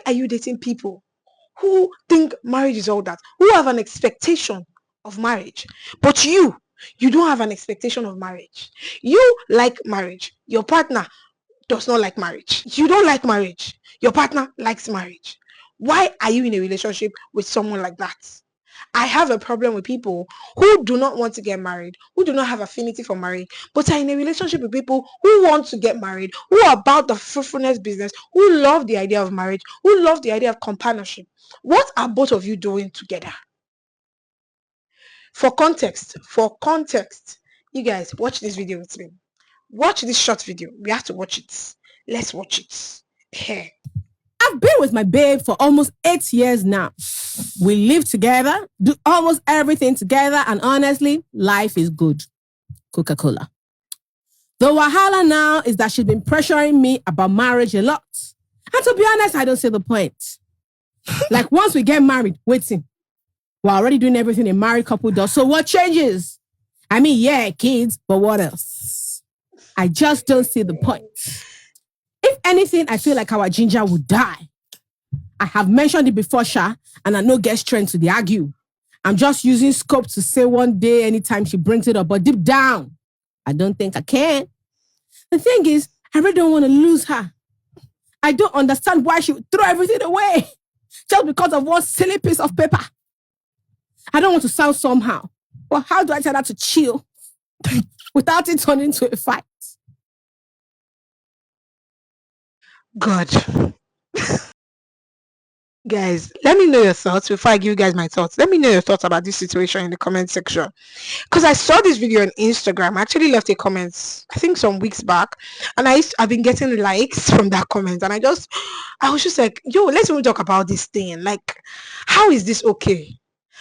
are you dating people who think marriage is all that, who have an expectation of marriage, but you don't have an expectation of marriage? You like marriage, your partner does not like marriage. You don't like marriage, your partner likes marriage. Why are you in a relationship with someone like that? I have a problem with people who do not want to get married, who do not have affinity for marriage, but are in a relationship with people who want to get married, who are about the fruitfulness business, who love the idea of marriage, who love the idea of companionship. What are both of you doing together? For context, you guys watch this video with me. Watch this short video. We have to watch it. Let's watch it. Here. I've been with my babe for almost 8 years now. We live together, do almost everything together, and honestly, life is good. Coca-Cola. The wahala now is that she's been pressuring me about marriage a lot. And to be honest, I don't see the point. Like once we get married, waiting. We're already doing everything a married couple does. So what changes? I mean, yeah, kids, but what else? I just don't see the point. If anything, I feel like our ginger would die. I have mentioned it before, Sha, and I know get strength to the argue. I'm just using scope to say one day anytime she brings it up, but deep down, I don't think I can. The thing is, I really don't want to lose her. I don't understand why she would throw everything away just because of one silly piece of paper. I don't want to sound somehow, but how do I tell her to chill without it turning into a fight? God. Guys, let me know your thoughts before I give you guys my thoughts. Let me know your thoughts about this situation in the comment section. Because I saw this video on Instagram. I actually left a comment, I think some weeks back. And I've been getting likes from that comment. And I was just like, yo, let's even talk about this thing. Like, how is this okay?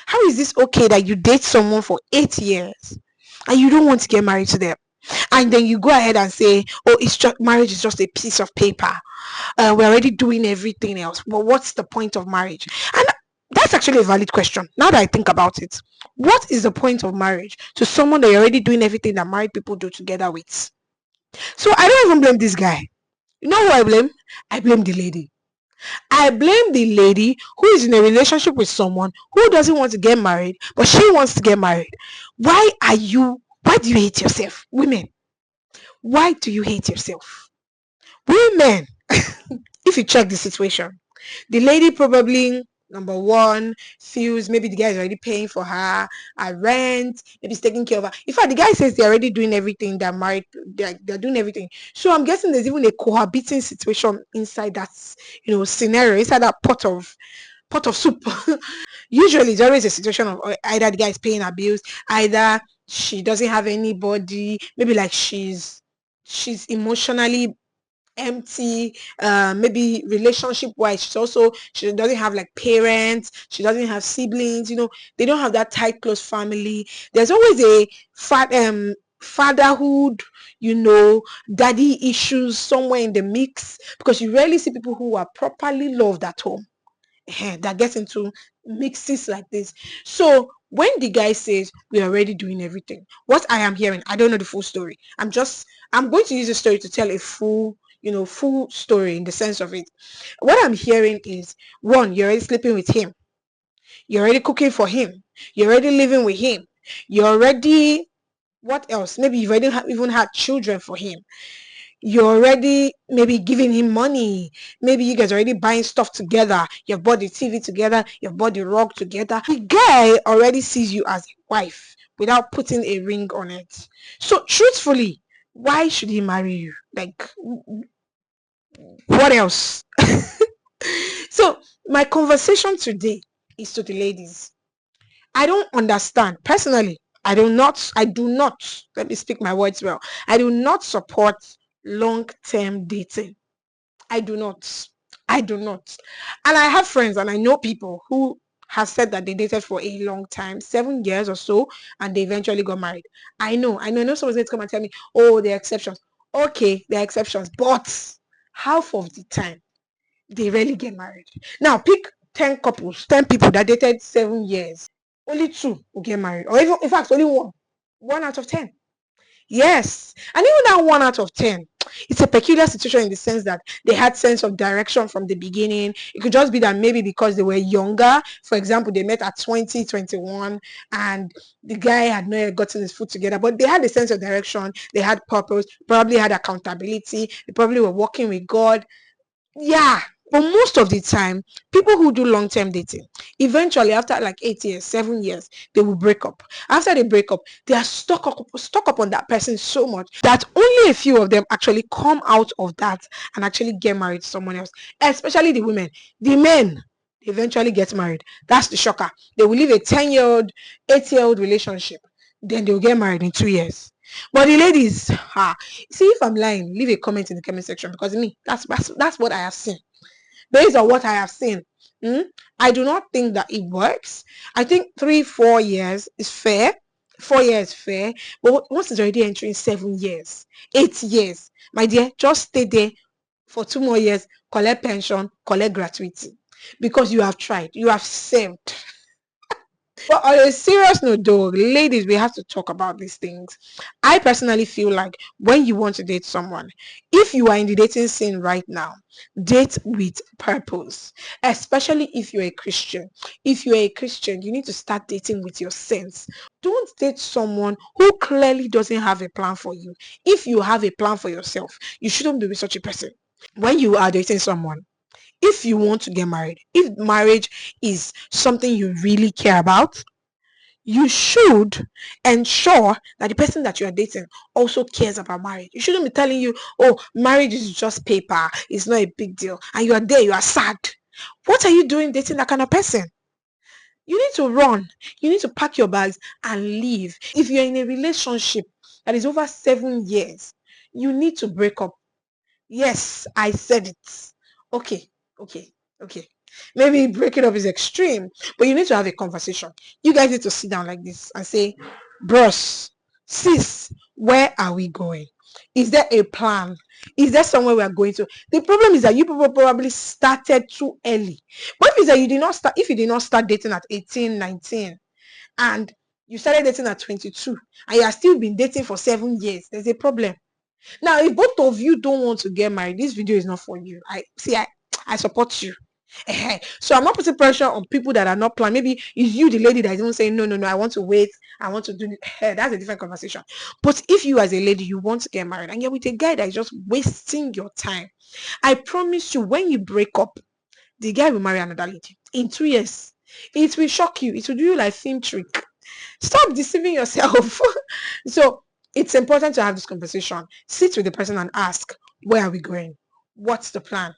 How is this okay that you date someone for 8 years and you don't want to get married to them? And then you go ahead and say, oh, it's just marriage is just a piece of paper. We're already doing everything else. But what's the point of marriage? And that's actually a valid question. Now that I think about it, what is the point of marriage to someone that you're already doing everything that married people do together with? So I don't even blame this guy. You know who I blame? I blame the lady. I blame the lady who is in a relationship with someone who doesn't want to get married, but she wants to get married. Why do you hate yourself? Women, why do you hate yourself? Women, if you check the situation, the lady probably, number one, feels maybe the guy is already paying for her rent, maybe he's taking care of her. In fact, the guy says they're already doing everything, they're doing everything. So I'm guessing there's even a cohabiting situation inside that scenario, inside that pot of soup. Usually it's always a situation of either the guy is paying her bills, either she doesn't have anybody, maybe like she's emotionally empty, maybe relationship wise she doesn't have like parents, she doesn't have siblings, they don't have that tight close family. There's always a fatherhood, daddy issues somewhere in the mix, because you rarely see people who are properly loved at home that get into mixes like this. So when the guy says we're already doing everything, what I am hearing, I don't know the full story. I'm going to use the story to tell a full story in the sense of it. What I'm hearing is, one, you're already sleeping with him, you're already cooking for him, you're already living with him, you're already, what else? Maybe you've already even had children for him. You're already maybe giving him money. Maybe you guys are already buying stuff together. You've bought the TV together. You've bought the rug together. The guy already sees you as a wife without putting a ring on it. So truthfully, why should he marry you? Like, what else? So my conversation today is to the ladies. I don't understand. Personally, I do not, let me speak my words well. I do not support long-term dating. I do not. And I have friends and I know people who have said that they dated for a long time, 7 years or so, and they eventually got married. I know someone's going to come and tell me, oh, there are exceptions. Okay, there are exceptions, but half of the time they rarely get married. Now pick 10 couples, 10 people that dated 7 years. Only 2 will get married, or even, in fact, only one out of 10. Yes. And even that 1 out of 10, it's a peculiar situation in the sense that they had sense of direction from the beginning. It could just be that maybe because they were younger, for example, they met at 20, 21, and the guy had not yet gotten his foot together, but they had a sense of direction, they had purpose, probably had accountability, they probably were working with God. Yeah, but most of the time, people who do long-term dating, eventually after like 8 years, 7 years, they will break up. After they break up, they are stuck up on that person so much that only a few of them actually come out of that and actually get married to someone else. Especially the women. The men, they eventually get married. That's the shocker. They will leave a 10-year-old, 8-year-old relationship. Then they'll get married in 2 years. But the ladies, see if I'm lying, leave a comment in the comment section because me, that's what I have seen. Based on what I have seen, I do not think that it works. I think 3, 4 years is fair. 4 years fair, but once it's already entering 7 years, 8 years, my dear, just stay there for 2 more years, collect pension, collect gratuity, because you have tried, you have saved. But on a serious note, though, ladies, we have to talk about these things. I personally feel like when you want to date someone, if you are in the dating scene right now, date with purpose, especially if you're a Christian. If you're a Christian, you need to start dating with your sense. Don't date someone who clearly doesn't have a plan for you. If you have a plan for yourself, you shouldn't be with such a person. When you are dating someone, if you want to get married, if marriage is something you really care about, you should ensure that the person that you are dating also cares about marriage. You shouldn't be telling you, oh, marriage is just paper, it's not a big deal, and you are there, you are sad. What are you doing dating that kind of person? You need to run, you need to pack your bags and leave. If you're in a relationship that is over 7 years, you need to break up. Yes, I said it. Okay, okay, okay. Maybe breaking up is extreme, but you need to have a conversation. You guys need to sit down like this and say, bros, sis, where are we going? Is there a plan? Is there somewhere we are going to? The problem is that you people probably started too early. What is that you did not start, if you did not start dating at 18, 19, and you started dating at 22, and you have still been dating for 7 years, there's a problem. Now, if both of you don't want to get married, this video is not for you. I support you. So I'm not putting pressure on people that are not planning. Maybe it's you, the lady, that is even saying, no, no, no, I want to wait. I want to do that's a different conversation. But if you as a lady, you want to get married and you're with a guy that is just wasting your time, I promise you, when you break up, the guy will marry another lady in 2 years. It will shock you. It will do you like film trick. Stop deceiving yourself. So it's important to have this conversation. Sit with the person and ask, where are we going? What's the plan?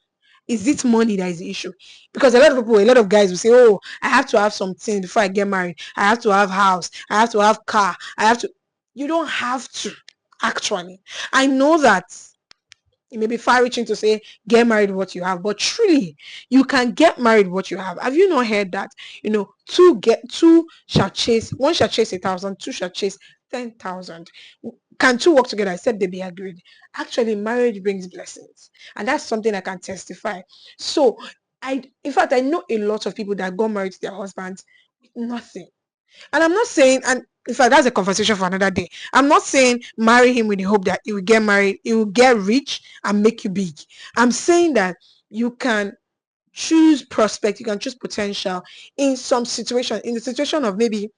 Is it money that is the issue? Because a lot of guys will say, oh, I have to have something before I get married. I have to have house. I have to have car. I have to. You don't have to, actually. I know that it may be far reaching to say get married what you have, but truly you can get married what you have. Have you not heard that? Two shall chase, one shall chase 1,000, two shall chase 10,000. Can two work together except they be agreed? Actually, marriage brings blessings, and that's something I can testify. So in fact, I know a lot of people that got married to their husbands with nothing. And I'm not saying, and in fact, that's a conversation for another day. I'm not saying marry him with the hope that he will get married, he will get rich and make you big. I'm saying that you can choose prospect, you can choose potential in some situation, in the situation of maybe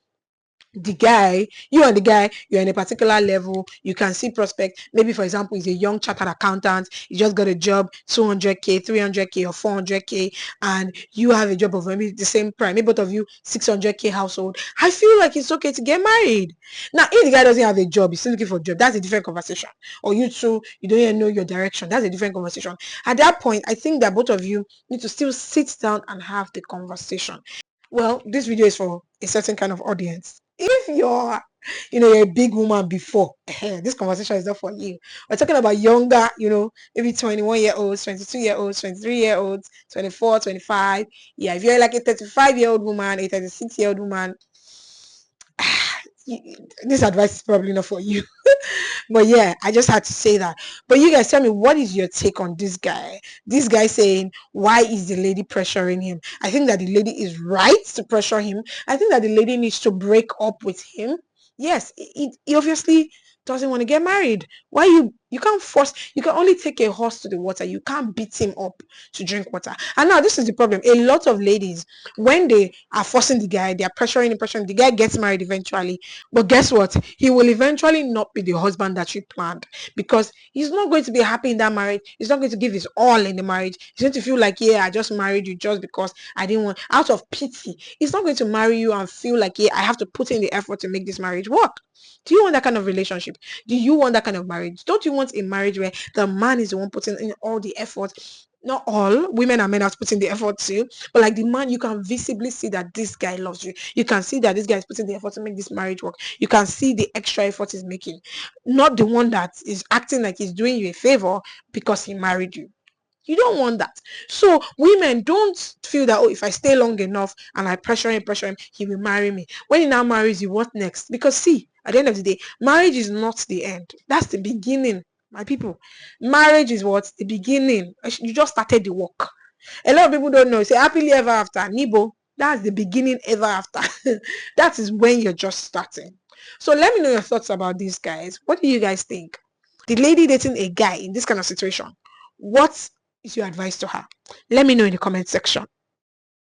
the guy, you and the guy, you're in a particular level, you can see prospect. Maybe, for example, he's a young chartered accountant, he just got a job, 200k, 300k, or 400k, and you have a job of maybe the same prime, maybe both of you 600k household. I feel like it's okay to get married. Now, if the guy doesn't have a job, he's still looking for a job, that's a different conversation. Or you two, you don't even know your direction, that's a different conversation. At that point, I think that both of you need to still sit down and have the conversation. Well, this video is for a certain kind of audience. If you're a big woman before, this conversation is not for you. We're talking about younger, maybe 21-year-olds, 22-year-olds, 23-year-olds, 24, 25. Yeah, if you're like a 35-year-old woman, a 36-year-old woman, this advice is probably not for you. But yeah, I just had to say that. But you guys tell me, what is your take on this guy? This guy saying, why is the lady pressuring him? I think that the lady is right to pressure him. I think that the lady needs to break up with him. Yes, it obviously doesn't want to get married. Why you can't force, you can only take a horse to the water. You can't beat him up to drink water. And now this is the problem. A lot of ladies, when they are forcing the guy, they are pressuring the guy gets married eventually. But guess what? He will eventually not be the husband that you planned, because he's not going to be happy in that marriage. He's not going to give his all in the marriage. He's going to feel like, yeah, I just married you just because I didn't want, out of pity. He's not going to marry you and feel like, yeah, I have to put in the effort to make this marriage work. Do you want that kind of relationship? Do you want that kind of marriage? Don't you want a marriage where the man is the one putting in all the effort? Not all women and men have to put in the effort too, but like the man, you can visibly see that this guy loves you. You can see that this guy is putting the effort to make this marriage work. You can see the extra effort he's making, not the one that is acting like he's doing you a favor because he married you. You don't want that. So women, don't feel that, oh, if I stay long enough and I pressure him, he will marry me. When he now marries you, what next? Because see, at the end of the day, marriage is not the end. That's the beginning, my people. Marriage is what? The beginning. You just started the work. A lot of people don't know. Say happily ever after. Nibo, that's the beginning ever after. That is when you're just starting. So let me know your thoughts about these guys. What do you guys think? The lady dating a guy in this kind of situation, what is your advice to her? Let me know in the comment section.